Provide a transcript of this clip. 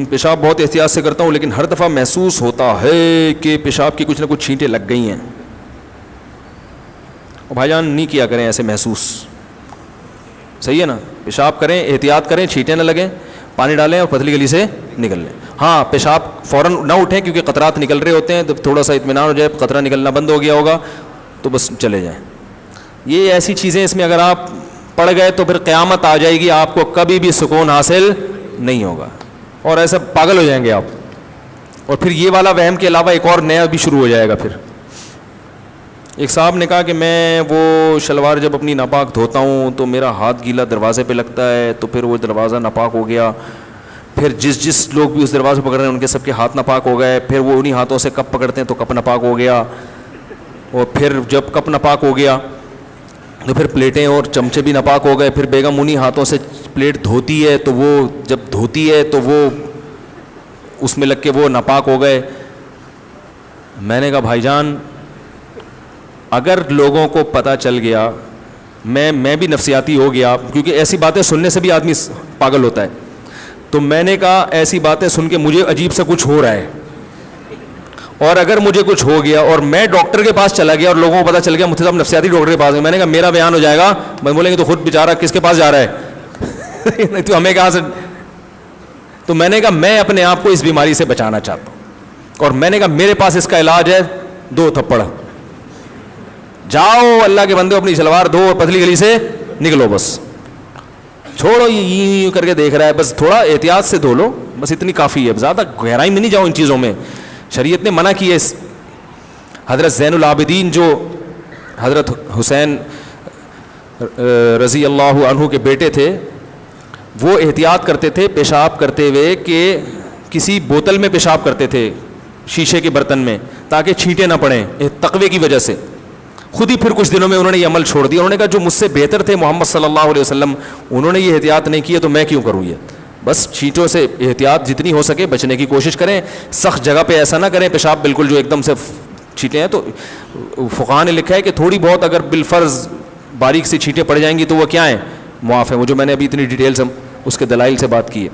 پیشاب بہت احتیاط سے کرتا ہوں لیکن ہر دفعہ محسوس ہوتا ہے کہ پیشاب کی کچھ نہ کچھ چھینٹیں لگ گئی ہیں. اور بھائی جان نہیں کیا کریں ایسے محسوس, صحیح ہے نا. پیشاب کریں, احتیاط کریں, چھینٹیں نہ لگیں, پانی ڈالیں اور پتلی گلی سے نکل لیں. ہاں پیشاب فوراً نہ اٹھیں کیونکہ قطرات نکل رہے ہوتے ہیں, جب تھوڑا سا اطمینان ہو جائے, قطرہ نکلنا بند ہو گیا ہوگا تو بس چلے جائیں. یہ ایسی چیزیں اس میں اگر آپ پڑ گئے تو پھر قیامت آ جائے گی, آپ کو کبھی بھی سکون حاصل نہیں ہوگا اور ایسا پاگل ہو جائیں گے آپ. اور پھر یہ والا وہم کے علاوہ ایک اور نیا بھی شروع ہو جائے گا. پھر ایک صاحب نے کہا کہ میں وہ شلوار جب اپنی ناپاک دھوتا ہوں تو میرا ہاتھ گیلا دروازے پہ لگتا ہے, تو پھر وہ دروازہ ناپاک ہو گیا. پھر جس لوگ بھی اس دروازے پکڑ رہے ہیں ان کے سب کے ہاتھ ناپاک ہو گئے. پھر وہ انہی ہاتھوں سے کپ پکڑتے ہیں تو کپ ناپاک ہو گیا. اور پھر جب کپ ناپاک ہو گیا تو پھر پلیٹیں اور چمچے بھی ناپاک ہو گئے. پھر بیگم انہی ہاتھوں سے پلیٹ دھوتی ہے تو وہ جب دھوتی ہے تو وہ اس میں لگ کے وہ ناپاک ہو گئے. میں نے کہا بھائی جان اگر لوگوں کو پتہ چل گیا, میں بھی نفسیاتی ہو گیا کیونکہ ایسی باتیں سننے سے بھی آدمی پاگل ہوتا ہے. تو میں نے کہا ایسی باتیں سن کے مجھے عجیب سا کچھ ہو رہا ہے, اور اگر مجھے کچھ ہو گیا اور میں ڈاکٹر کے پاس چلا گیا اور لوگوں کو پتہ چل گیا مفتی صاحب نفسیاتی ڈاکٹر کے پاس گئے, میں نے کہا میرا بیان ہو جائے گا. میں بولیں گے تو خود بیچارہ کس کے پاس جا رہا ہے تو ہمیں کہاں سے. تو میں نے کہا میں اپنے آپ کو اس بیماری سے بچانا چاہتا ہوں, اور میں نے کہا میرے پاس اس کا علاج ہے 2 تھپڑ. جاؤ اللہ کے بندے اپنی شلوار دھو اور پتلی گلی سے نکلو, بس چھوڑو یہ کر کے دیکھ رہا ہے, بس تھوڑا احتیاط سے دھو لو, بس اتنی کافی ہے. زیادہ گہرائی میں نہیں جاؤ ان چیزوں میں, شریعت نے منع کی ہے. حضرت زین العابدین جو حضرت حسین رضی اللہ عنہ کے بیٹے تھے, وہ احتیاط کرتے تھے پیشاب کرتے ہوئے کہ کسی بوتل میں پیشاب کرتے تھے شیشے کے برتن میں تاکہ چھینٹیں نہ پڑیں تقوی کی وجہ سے. خود ہی پھر کچھ دنوں میں انہوں نے یہ عمل چھوڑ دیا. انہوں نے کہا جو مجھ سے بہتر تھے محمد صلی اللہ علیہ وسلم, انہوں نے یہ احتیاط نہیں کی ہے تو میں کیوں کروں یہ. بس چھینٹوں سے احتیاط جتنی ہو سکے بچنے کی کوشش کریں. سخت جگہ پہ ایسا نہ کریں پیشاب بالکل جو ایک دم سے چھینٹیں ہیں. تو فقہاء نے لکھا ہے کہ تھوڑی بہت اگر بالفرض باریک سی چھینٹیں پڑ جائیں گی تو وہ کیا ہیں, معاف ہیں. وہ جو میں نے ابھی اتنی ڈیٹیل سے اس کے دلائل سے بات کی ہے.